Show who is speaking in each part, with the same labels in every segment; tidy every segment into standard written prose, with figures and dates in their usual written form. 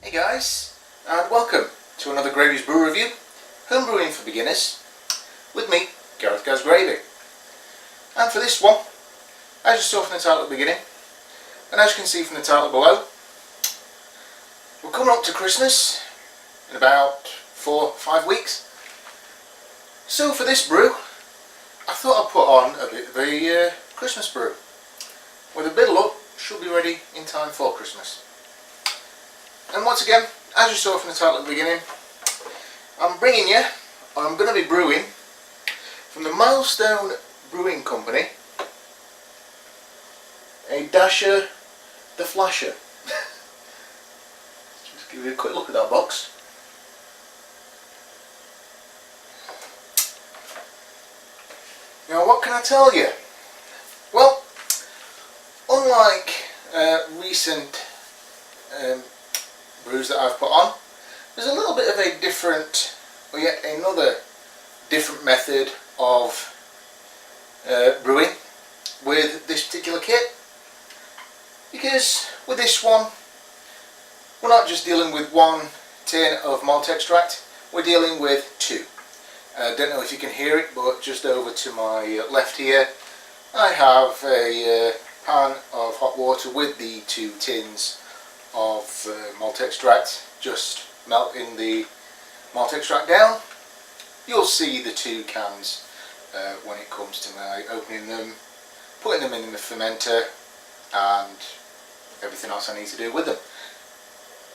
Speaker 1: Hey guys, and welcome to another Gravy's Brew Review, Homebrewing for Beginners, with me, Gareth Gaz Gravy. And for this one, as you saw from the title at the beginning, and as you can see from the title below, we're coming up to Christmas in about 4 or 5 weeks. So for this brew, I thought I'd put on a bit of a Christmas brew. With a bit of luck, should be ready in time for Christmas. And once again, as you saw from the title at the beginning, I'm bringing you, or I'm going to be brewing, from the Milestone Brewing Company, a Dasher the Flasher. Just give you a quick look at that box. Now what can I tell you? Well, unlike recent brews that I've put on, there's a little bit of a different, or yet another different method of brewing with this particular kit, because with this one we're not just dealing with one tin of malt extract, we're dealing with two. I don't know if you can hear it, but just over to my left here I have a pan of hot water with the 2 tins of malt extract, just melting the malt extract down. You'll see the 2 cans when it comes to my opening them, putting them in the fermenter and everything else I need to do with them.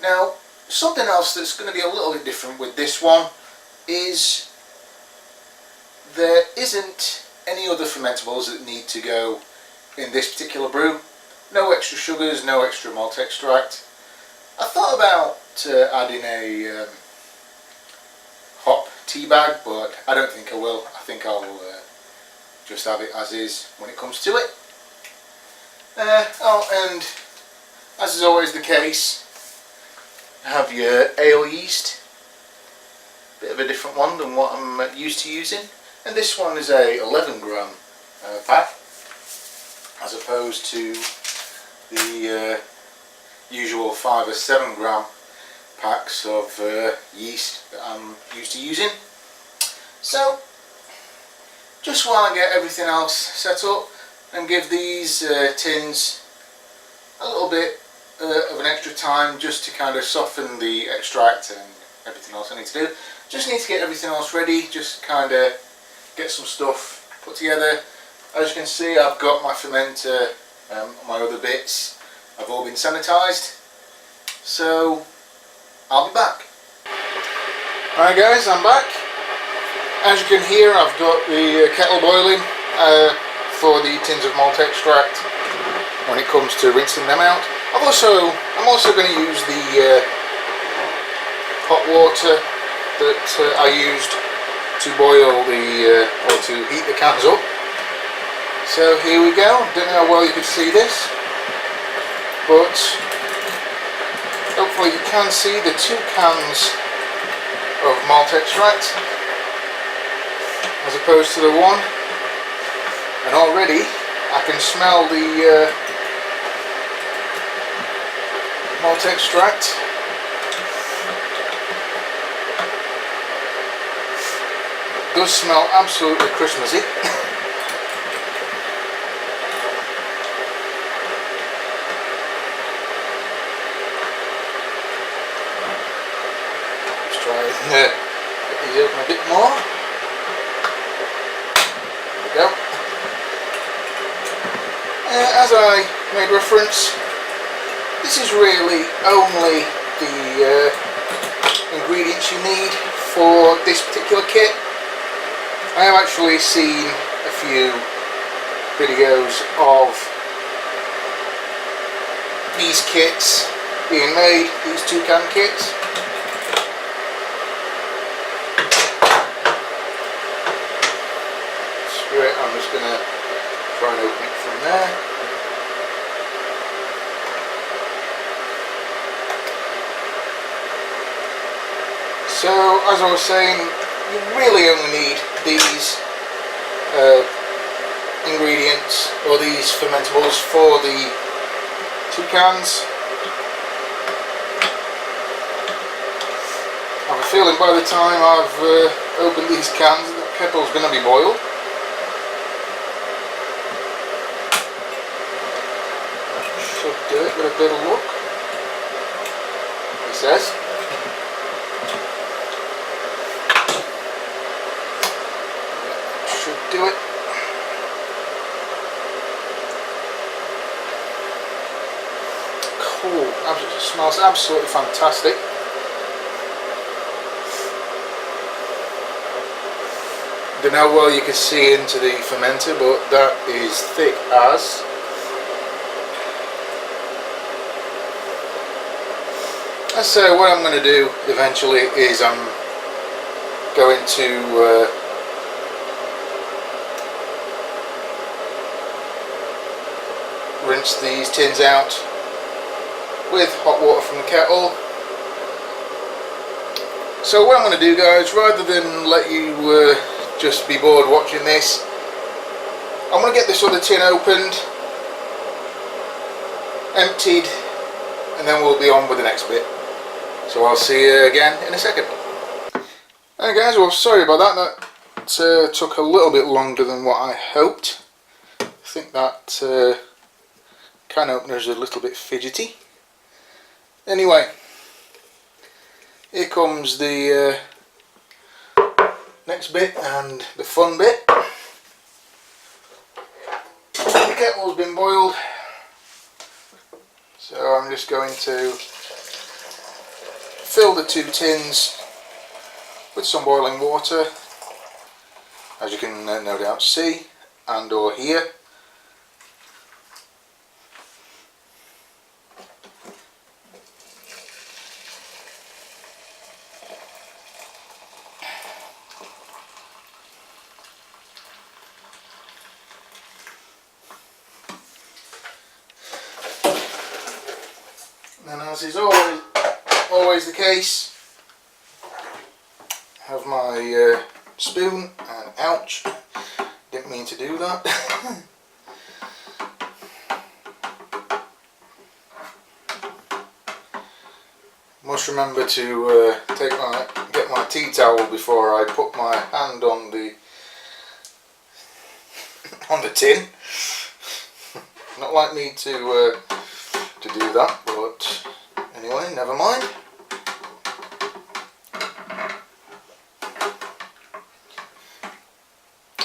Speaker 1: Now something else that's going to be a little bit different with this one is there isn't any other fermentables that need to go in this particular brew. No extra sugars, no extra malt extract. I thought about adding a hop tea bag, but I don't think I will. I think I'll just have it as is when it comes to it. And as is always the case, have your ale yeast, bit of a different one than what I'm used to using, and this one is a 11 gram pack as opposed to the usual 5 or 7 gram packs of yeast that I'm used to using. So just while I get everything else set up and give these tins a little bit of an extra time just to kind of soften the extract and everything else I need to do. Just need to get everything else ready, just kind of get some stuff put together. As you can see, I've got my fermenter, my other bits have all been sanitised, so I'll be back. Alright guys, I'm back. As you can hear, I've got the kettle boiling for the tins of malt extract when it comes to rinsing them out. I'm also going to use the hot water that I used to boil the or to heat the cans up. So here we go. Don't know how well you can see this, but hopefully you can see the 2 cans of malt extract as opposed to the one, and already I can smell the malt extract. It does smell absolutely Christmassy. Get these open a bit more. There we go. As I made reference, this is really only the ingredients you need for this particular kit. I have actually seen a few videos of these kits being made, these 2 can kits. I'm just going to try and open it from there. So, as I was saying, you really only need these ingredients, or these fermentables, for the 2 cans. feeling by the time I've opened these cans the kettle's going to be boiled. Should do it with a bit of luck, he says. Should do it. Cool, absolutely, smells absolutely fantastic. Don't know how well you can see into the fermenter, but that is thick as. So what I'm going to do eventually is I'm going to rinse these tins out with hot water from the kettle. So what I'm going to do, guys, rather than let you just be bored watching this, I'm going to get this other tin opened, emptied, and then we'll be on with the next bit. So I'll see you again in a second. Hey guys, well sorry about that, that took a little bit longer than what I hoped. I think that can opener is a little bit fidgety. Anyway, here comes the next bit and the fun bit. The kettle's been boiled, so I'm just going to fill the two tins with some boiling water, as you can no doubt see and or hear. And as is always the case, I have my spoon, and ouch, didn't mean to do that. Must remember to get my tea towel before I put my hand on the tin. Not like me to do that, but anyway, never mind.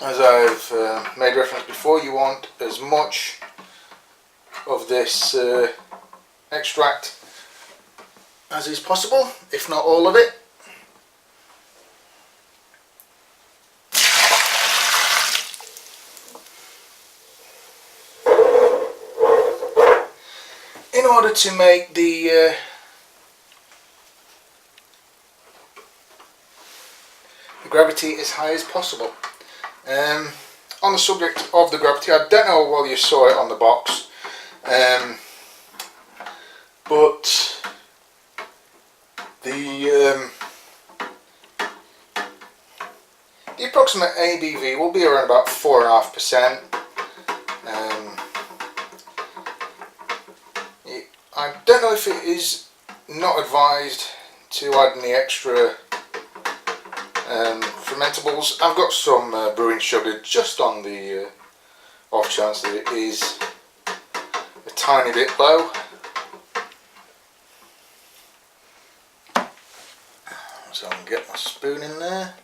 Speaker 1: As I've made reference before, you want as much of this extract as is possible, if not all of it. In order to make the gravity as high as possible. On the subject of the gravity, I don't know whether you saw it on the box, but the approximate ABV will be around about 4.5%. I don't know if it is not advised to add any extra fermentables. I've got some brewing sugar just on the off chance that it is a tiny bit low. So I can get my spoon in there.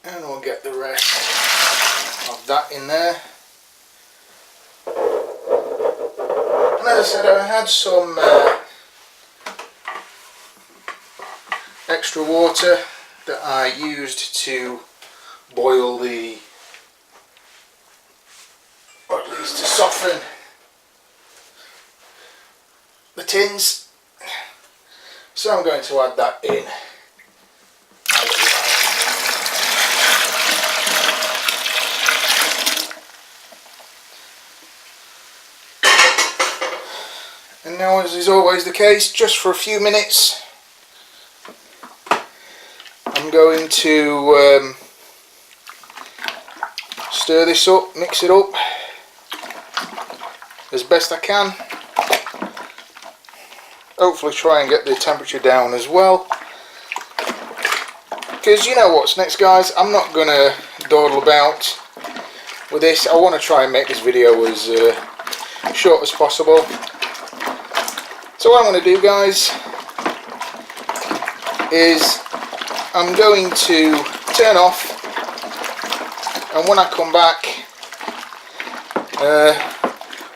Speaker 1: And we'll get the rest of that in there. And as I said, I had some extra water that I used to boil the, or at least to soften the tins. So I'm going to add that in. And now, as is always the case, just for a few minutes, I'm going to stir this up, mix it up as best I can. Hopefully try and get the temperature down as well. Because you know what's next, guys, I'm not going to dawdle about with this. I want to try and make this video as short as possible. So what I'm going to do, guys, is I'm going to turn off, and when I come back,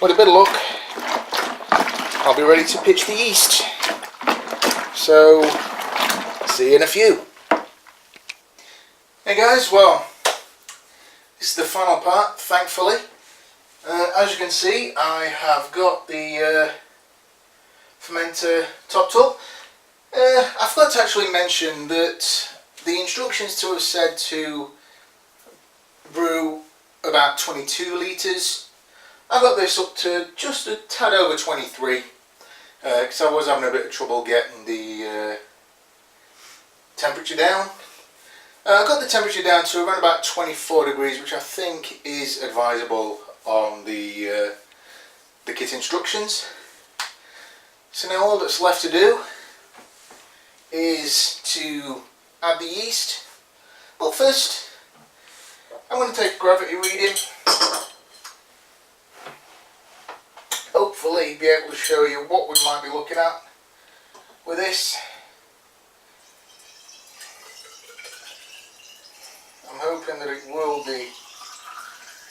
Speaker 1: with a bit of luck, I'll be ready to pitch the yeast. So, see you in a few. Hey guys, well, this is the final part, thankfully. As you can see, I have got the fermenter topped up. I forgot to actually mention that the instructions to have said to brew about 22 litres. I got this up to just a tad over 23 because I was having a bit of trouble getting the temperature down. I got the temperature down to around about 24 degrees, which I think is advisable on the kit instructions. So now all that's left to do is to add the yeast. But first, I'm going to take a gravity reading. Hopefully be able to show you what we might be looking at with this. I'm hoping that it will be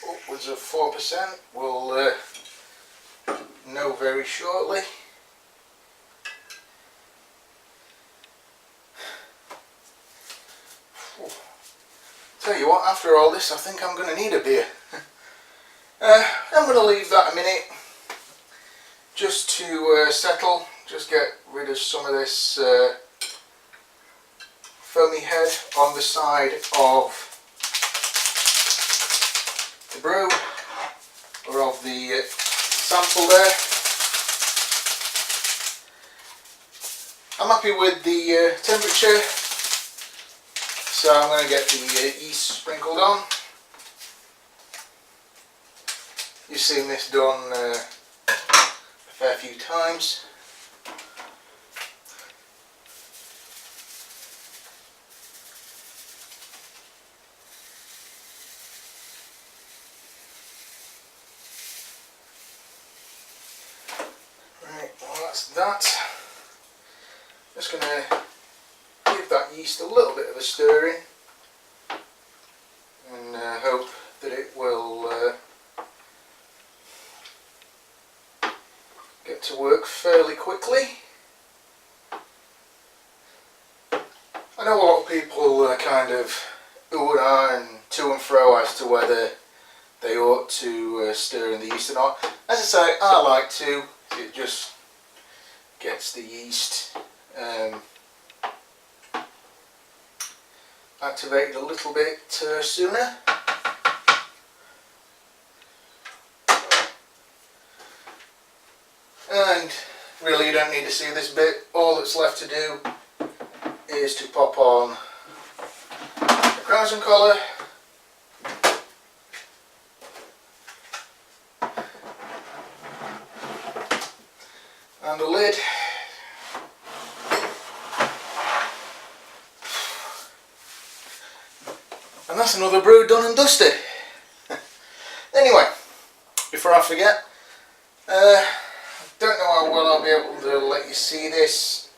Speaker 1: upwards of 4%. We'll know very shortly. Tell you what, after all this, I think I'm going to need a beer. I'm going to leave that a minute just to settle, just get rid of some of this foamy head on the side of the brew, or of the sample there. I'm happy with the temperature, so I'm going to get the yeast sprinkled on. You've seen this done a fair few times. Right, well that's that. Just going to give that yeast a little bit of a stirring and hope that it will get to work fairly quickly. I know a lot of people kind of ooh and ah and to and fro as to whether they ought to stir in the yeast or not. As I say, I like to. It just gets the yeast activated a little bit sooner. And really you don't need to see this bit. All that's left to do is to pop on the crowns and collar, and the lid. And that's another brew done and dusted. Anyway, before I forget, don't know how well I'll be able to let you see this,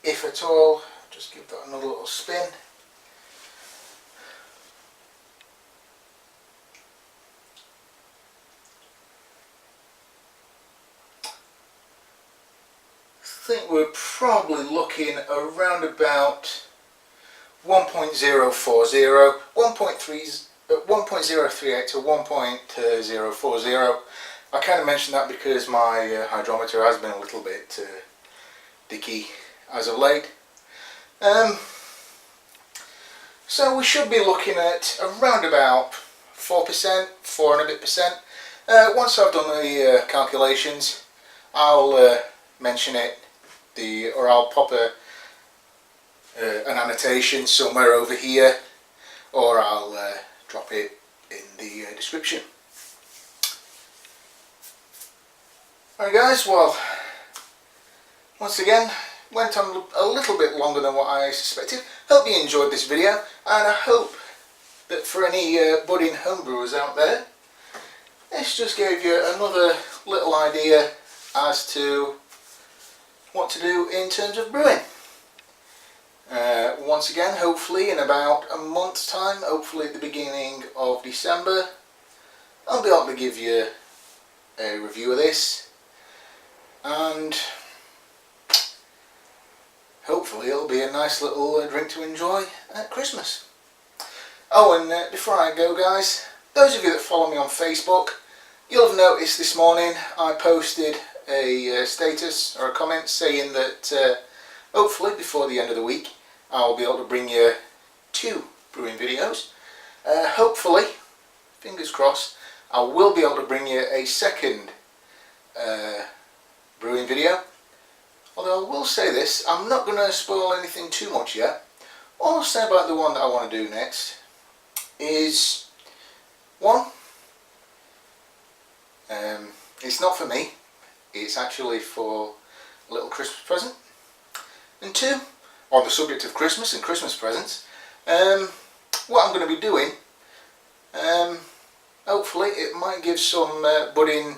Speaker 1: if at all. Just give that another little spin. I think we're probably looking around about 1.040, 1.038 to 1.040. I kind of mentioned that because my hydrometer has been a little bit dicky as of late. So we should be looking at around about 4%, 4 and a bit percent. Once I've done the calculations, I'll mention it, or I'll pop a an annotation somewhere over here, or I'll drop it in the description. Alright guys, well, once again, went on a little bit longer than what I suspected. Hope you enjoyed this video, and I hope that for any budding homebrewers out there, this just gave you another little idea as to what to do in terms of brewing. Once again, hopefully in about a month's time, hopefully at the beginning of December, I'll be able to give you a review of this, and hopefully it'll be a nice little drink to enjoy at Christmas. Oh, and before I go guys, those of you that follow me on Facebook, you'll have noticed this morning I posted a status or a comment saying that hopefully before the end of the week I'll be able to bring you 2 brewing videos. Hopefully, fingers crossed, I will be able to bring you a second brewing video. Although I will say this, I'm not going to spoil anything too much yet. All I'll say about the one that I want to do next is, one, it's not for me, it's actually for a little Christmas present. And 2, on the subject of Christmas and Christmas presents, what I'm going to be doing, hopefully it might give some budding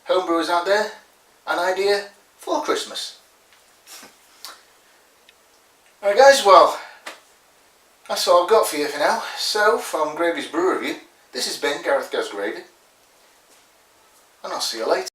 Speaker 1: homebrewers out there an idea for Christmas. Alright guys, well, that's all I've got for you for now. So, from Gravy's Brew Review, this has been Gareth Goes Gravy, and I'll see you later.